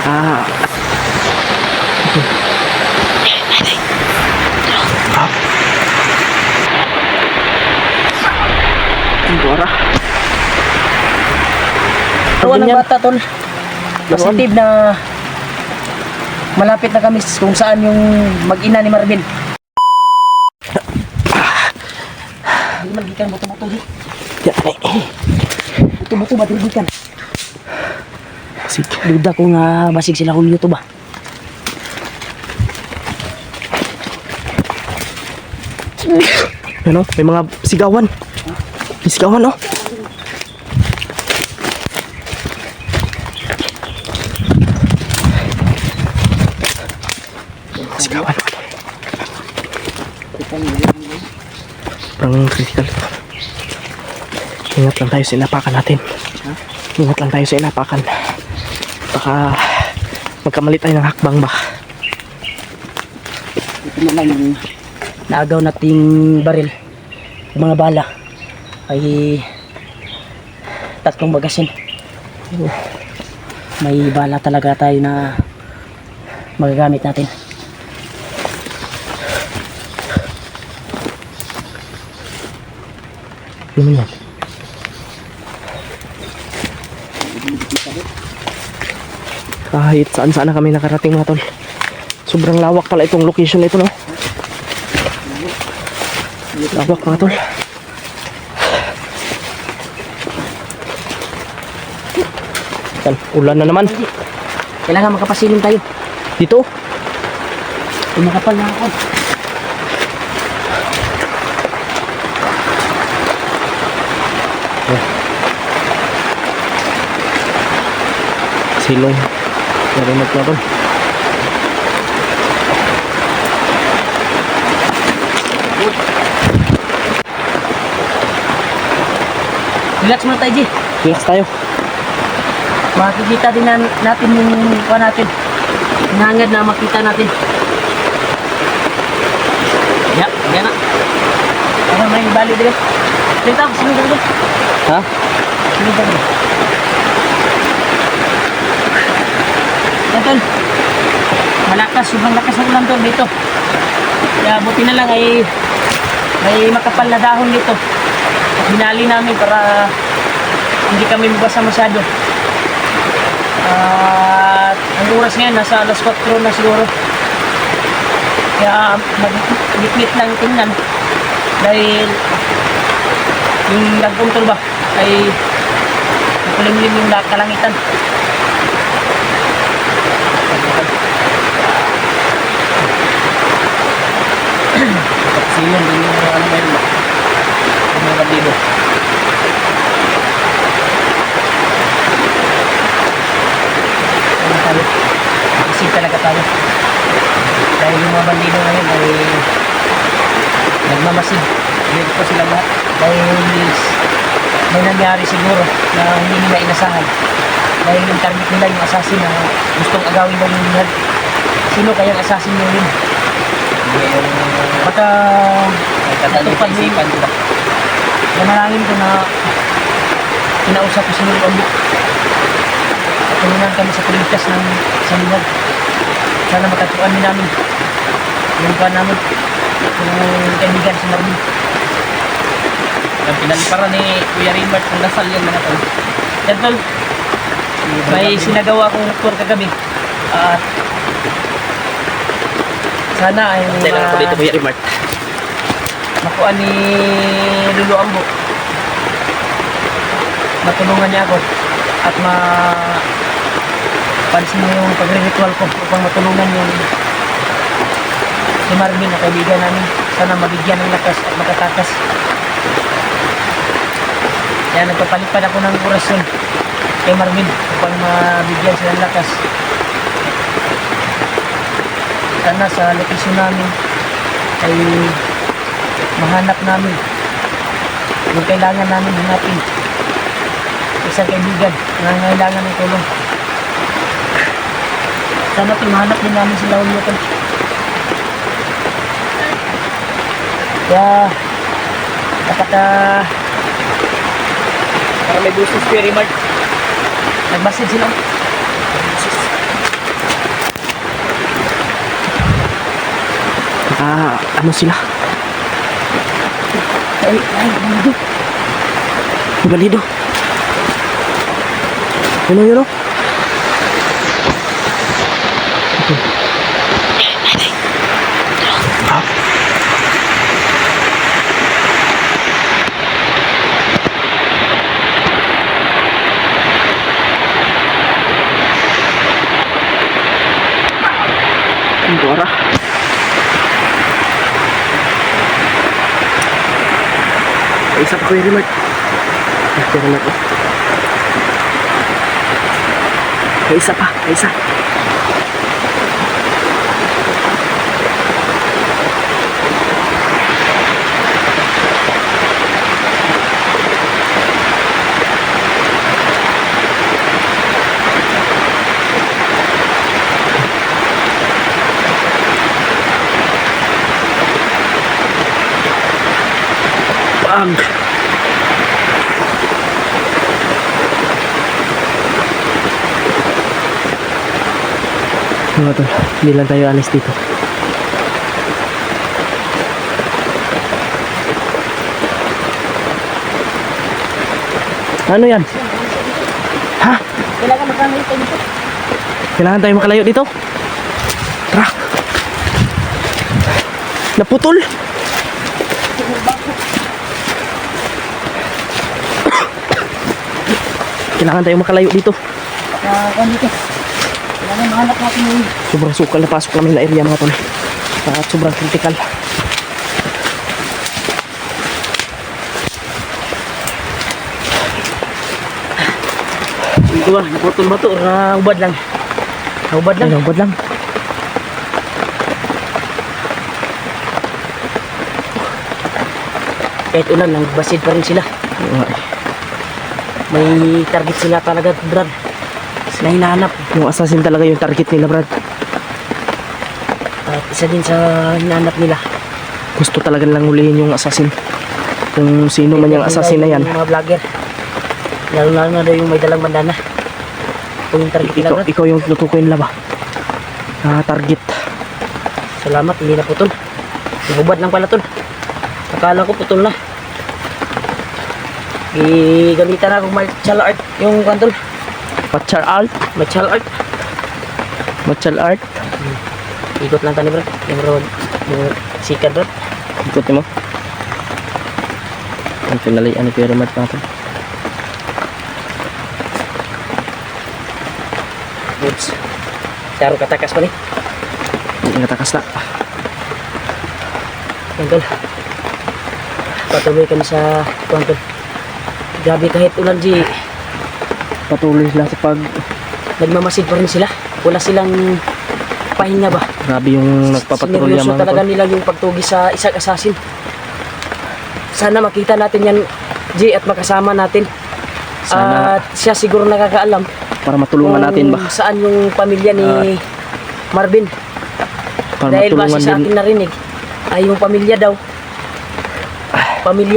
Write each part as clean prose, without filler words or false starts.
Ah. Ang buwara. Tuwan ng bata, tol. Positive na malapit na kami kung saan yung mag-ina ni Marvin. Hindi man gikan buto-buto di. Buto-buto ba gikan? Basig. Duda ko nga basig sila kung YouTube ba. Ano? May mga sigawan. May sigawan, no? Sigawan. Parang critical ito. Ingat lang tayo sa inapakan natin. Ingat lang tayo sa inapakan. Baka magkamali tayo ng hakbang ba. Ito na lang yung naagaw nating baril. Yung mga bala ay 3 magasin. May bala talaga tayo na magagamit natin. Ano yan? Kahit saan-saan na kami nakarating mga tol. Sobrang lawak pala itong location na ito, no? Lawak mga tol. Yan, ulan na naman. Kailangan makapasilong tayo. Dito? Tumakapal na ako. Silong. Narinig na tol. Relax muna tayo, G. Relax tayo. Makikita din natin yung kuha natin. Hinangad na makita natin. Ya, yan na. Ano may bali dito? Dito, sunod dito. Ha? Sunod dito. Tol, malakas, sobrang lakas ng ulan tol dito. Kaya buti na lang ay may makapal na dahon dito. At binali namin para hindi kami mabasa masyado. At ang oras ngayon nasa alas 4 na siguro. Kaya maglit lang tingnan dahil yung nagpuntol ba ay nakulimlim yung kalangitan. Silong din yung ano ngayon ba? Yung mga bandido. Ano tayo? Isip talaga tayo. Dahil yung mga bandido ngayon ay nagmamasid. Dito po sila lahat. Dahil may nangyari siguro na hindi nila inasahan. Dahil yung target nila yung assassin na gustong agawin daw yung lahat. Sino kayang assassin nyo yun? Baka natupad mo yung manalangin ko na kinausap ko si Nuri Ombo at tulungan kami sa kuligtas ng sanliwag. Sana makatuan din namin yung kuhan namin yung kaibigan si Marvin. Ang pinaliparan ni Kuya Raymart kung dasal yan mga tol. Yan tol, may sinagawa akong tour kagabi at sana ay makuha ni Lulu Ambo. Matulungan niya ako at pansin mo yung pagre-ritual ko upang matulungan yung si Marvin na kaibigan namin. Sana mabigyan ng lakas at makatakas. Kaya nagpapalipad ako ng orasyon kay Marvin upang mabigyan sila ng lakas. Sana sa location namin ay mahanap namin yung kailangan namin hanapin. Isang kaibigan na kailangan ng tulong. Sana mahanap din namin sila ulit. Kaya dapat para may gusto si Mart. Nag-message sila. Ano sila? Ay, bandido. May balido. Yun o. Ah. Ang buwara. Isa pa Kuya Remark. Kuya Remark, oh. May isa pa, may isa. Pag mga tol, hindi lang tayo alis dito. Ano yan? Ha? Kailangan makalayo tayo dito. Kailangan tayo makalayo dito? Tara. Naputol. Kailangan tayo makalayo dito. Dito. Kailangan mahanap natin yung Sobrang sukal na pasok namin na area mga tol. At sobrang critical. Ito ba, naputol ba ito? Hubad lang. Hubad lang. Ay, nabad lang. Kahit ulan, nagbasid pa rin sila. Oo nga eh. May target sila talaga, Brad. Sila hinahanap. Yung assassin talaga yung target nila, Brad. At isa din sa hinahanap nila. Gusto talaga nilang hulihin yung assassin. Kung sino man yung assassin na yan. Yung mga vlogger. Lalo na daw yung may dalang bandana. Kung yung target nila, Brad. Ikaw yung tutukoy nila ba? Target. Salamat, hindi na putol. Nahubad lang pala tol. Akala ko putol na. Gamitan na akong martial art. Yung kantol. Martial art. Martial art. Martial art. Ikot lang tani bro. Yung road. Yung sikat bro. Ikutin mo. Ang pinalian ni Kuya Remark natin. Goods. Saro katakas pa ni. Hindi natakas na. Kantol. Patuloy kami sa kantol. Grabe kahit ulan G. Patuloy sila sa pag... Nagmamasid pa rin sila. Wala silang pahinga ba? Grabe yung nagpapatrolya Sineryoso mga talaga tol. nila yung pagtugi sa isang assassin. Sana makita natin yan, G, at makasama natin. Sana. At siya siguro nakakaalam Para matulungan natin ba? saan yung pamilya ni Marvin. Para Dahil base matulungan sa din. akin narinig, ay yung pamilya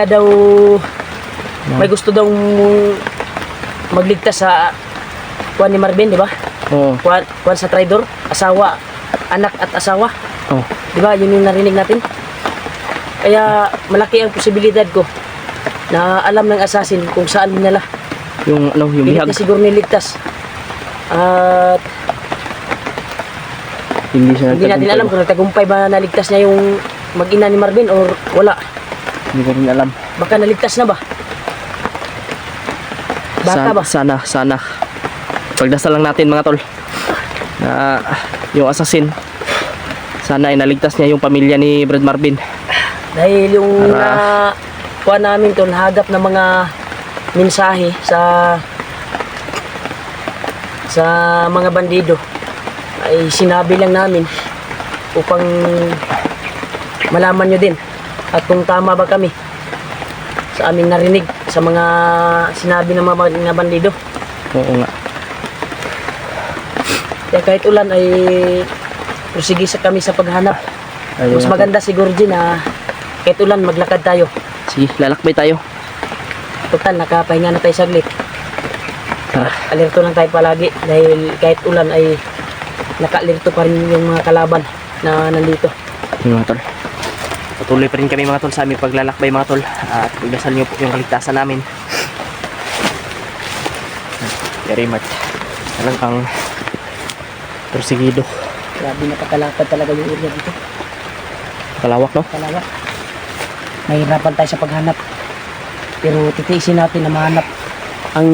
daw, may gusto daw magligtas sa kuwan ni Marvin, di ba? Oo. Kuwan sa traidor, asawa, anak at asawa. Oh. Di ba? Yun yung narinig natin. Kaya malaki ang posibilidad ko na alam ng assassin kung saan nila. Yung ano, yung Pilit bihag. na siguro niligtas. At Hindi siya hindi natin alam kung nagtagumpay ba naligtas niya yung mag-ina ni Marvin or wala. Hindi ko rin alam. Baka naligtas na ba? Baka ba? Sana. Pagdasal lang natin mga tol. Na yung assassin, sana ay naligtas niya yung pamilya ni Brad Marvin. Dahil yung Para- kuha namin to, nahagap ng mga mensahe sa mga bandido ay sinabi lang namin upang malaman nyo din at kung tama ba kami sa aming narinig sa mga sinabi ng mga bandido. Oo nga. Kaya kahit ulan ay prosige sa kami sa paghanap. Ayun Mas nga, maganda siguro din na kahit ulan maglakad tayo. Sige, lalakbay tayo. Total, nakapahinga na tayo saglit. Tara. Alerto lang tayo palagi dahil kahit ulan ay naka-alerto pa rin yung mga kalaban na nandito. Yung mga tol. Patuloy pa rin kami mga tol sa aming paglalakbay mga tol. At pagdasal nyo po yung kaligtasan namin. Very much. Talagang persigido. Grabe nakakalapad talaga yung area dito. Kalawak no? Kalawak. Mahirapan tayo sa paghanap. Pero titiisin natin na mahanap ang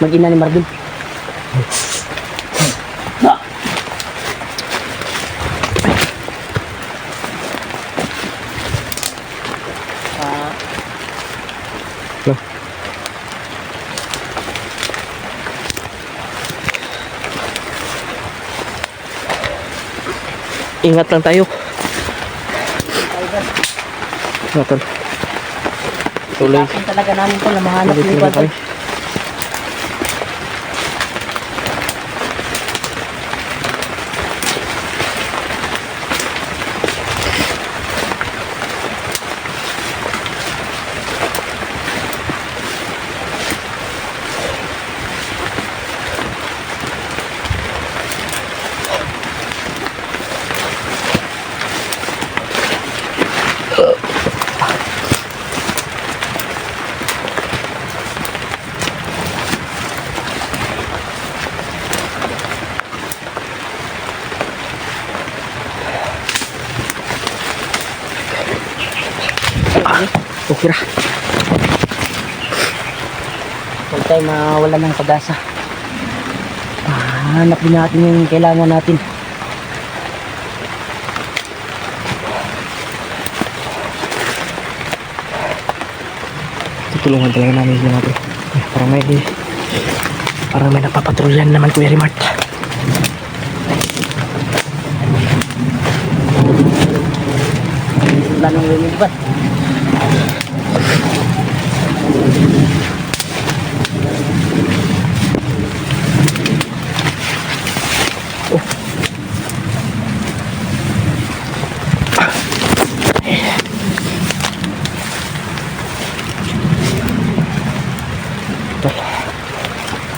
mag-ina ni Marvin. No? Ingat lang tayo. Mga tol. Tuloy. Kailangan talaga namin ito na mahanap Tuloy yung talaga kami. kwanto. Okay ra. Huwag tayo mawala ng pag-asa. Hanap din natin yung kailangan natin. Tutulungan talaga namin sila mga tol. Parang may napapatrolyan naman Kuya Rimart. Wala nang lumilipad.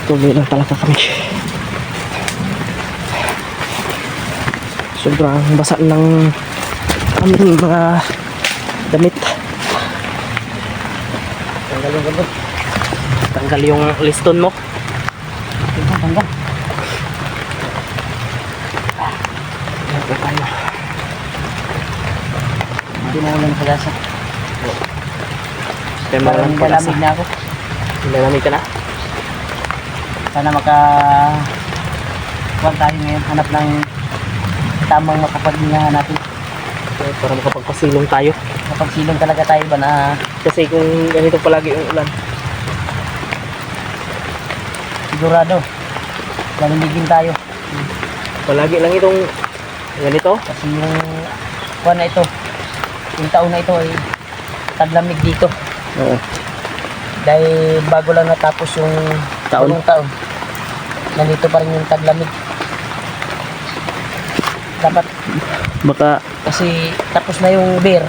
Tuloy lang talaga kami. Sobrang basa ng aming mga damit. Tanggal yung gabot. Tanggal yung liston mo. Tanggal. Okay tayo. Hindi mo wala ng pag-asa. Kaya mga Parang lang pag-asa. nilalamig na ako. Nilalamig ka na? Sana kuwan tayo ngayon. Hanap ng tamang makapaghingahan natin. Para makapagpasilong tayo. Kapagsilong talaga tayo ba na Kasi kung ganito palagi yung ulan, sigurado lalimigin tayo. palagi lang itong ganito. Kasi yung kuwan na ito, yung taon na ito ay taglamig dito. Oo. Dahil bago lang natapos yung Taon? bagong taon, nandito pa rin yung taglamig. Dapat Baka kasi tapos na yung beer.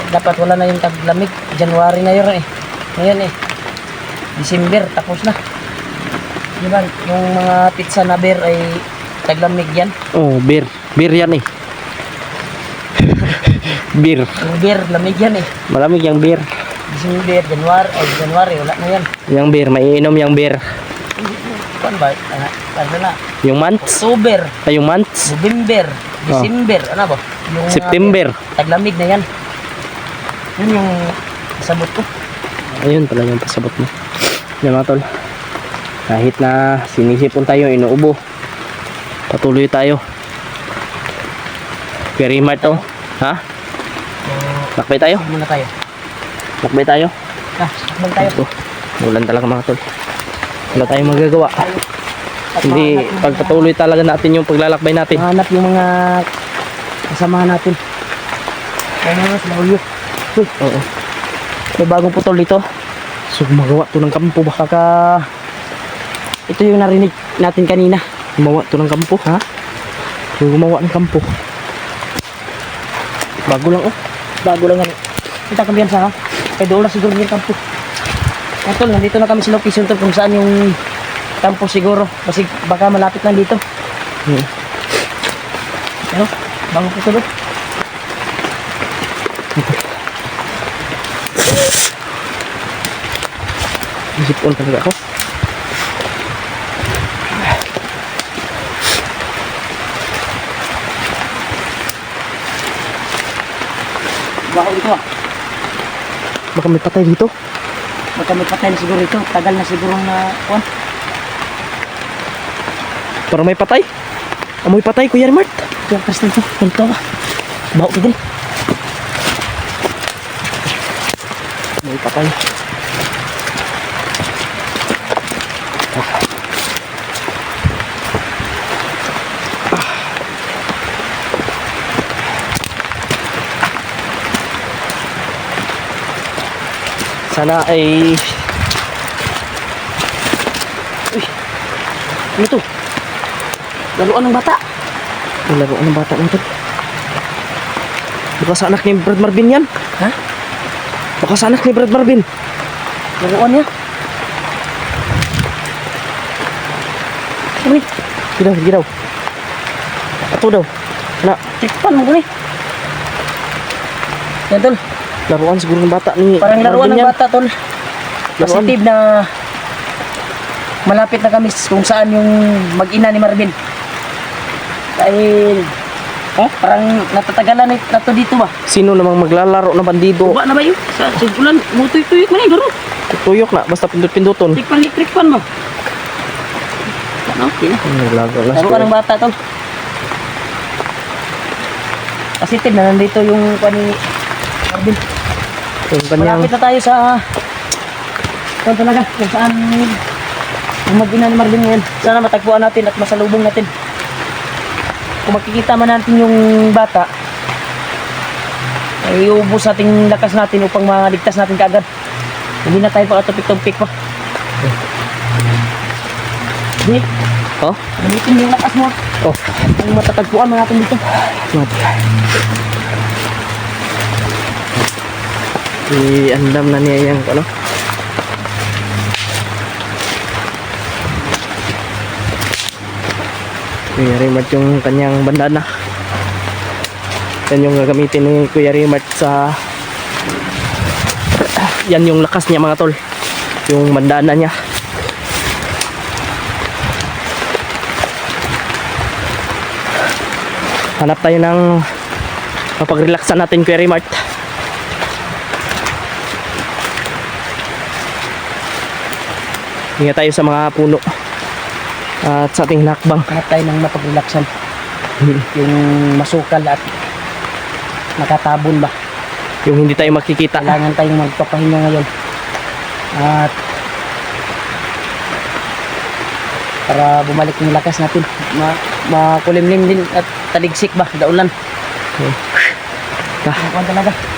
Dapat wala na yung taglamig. January na yun eh. Ngayon eh. December, tapos na. Diba? Yung mga pizza na beer ay taglamig yan. beer. Beer yan eh. Beer. Yung beer, lamig yan eh. Malamig yung beer. December, January, wala na yan. Yung beer, maiinom yung beer. Kuan ba? Ano na? Yung months? October, Ay, yung months? November, December, ano ba? Yung mga September. taglamig na yan. Yun yung sabot ko. Ayun pala yung pasabot mo. Yan mga tol. Kahit na sinisipon tayo, inuubo. Patuloy tayo. Very much to. Ha? So, Lakbay tayo? muna tayo. Lakbay tayo? Habang tayo. Ito. Ulan talaga mga tol. Wala tayong magagawa. At Hindi, mahanap yung pagpatuloy talaga natin yung paglalakbay natin. mahanap yung mga kasamahan natin. Kaya nga sila ulo. Uy, Oo. may bagong putol dito. So, gumagawa to ng kampo ba? Baka ito yung narinig natin kanina. Gumawa to ng kampo, ha? So, gumawa ng kampo. Bago lang, oh. Bago lang yan. Kita kambiyansa ha. Kaya doon lang siguro yung kampo. Tol, nandito na kami sa location tol kung saan yung kampo siguro. Kasi baka malapit lang dito. Hmm. Pero, bago ko tulog. Isipon talaga ako. Bago dito ah. Baka may patay dito. Baka may patay na siguro ito. Tagal na siguro na kuwan. Parang may patay. Amoy patay, Kuya Mart. Ito ang kristal ko. Ito ah. Bago ko din. May patay. Sana ay... Uy. Ano to? Laruan ng bata. Ang laruan ng bata natin. Baka sa anak ni Brad Marvin yan. Ha? Baka sa anak ni Brad Marvin. Laruan niya. Uy. Gidaw, gidaw. Ato daw. Na, Tikpan mo ko ni. Yan tol. laruan siguro ng bata ni Parang laruan Marvin ng yan. bata tol. Positive na malapit na kami kung saan yung mag-ina ni Marvin. Dahil parang natatagalan na to dito ba? Sino namang maglalaro na bandido? Ba na ba yun? Sa sugulan, mutoy-tuyok man eh, garo. Tuyok na, basta pindot-pinduton. Trikpan mo. Ano? Okay na. Laruan ng bata tol. Positive na nandito yung pani Marvin. Yung kanyang... Malapit na tayo sa kung talaga kung saan ang mag-ina ni Marvin ngayon. Sana matagpuan natin at masalubong natin. Kung makikita man natin yung bata, ay iubos natin lakas natin upang maligtas natin kaagad. Hindi na tayo pakatupik-tupik pa. Hindi. Oh? Gamitin mo yung lakas mo. Oh. Ang matatagpuan man natin dito. I-andam na niya yung ano? Kuya Rimart yung kanyang bandana. Yan yung gagamitin ni Kuya Rimart sa... Yan yung lakas niya mga tol. Yung bandana niya. Hanap tayo ng mapag-relaxan natin, Kuya Rimart. Hinga tayo sa mga puno at sa ating nakbang. Hanap tayo ng mapag-relaxan. Yung masukal at nakatabon ba. Yung hindi tayo makikita. Kailangan tayong magpapahinga ngayon. At para bumalik yung lakas natin. Makulimlim din at taligsik ba, daulan. Ah. Ano talaga.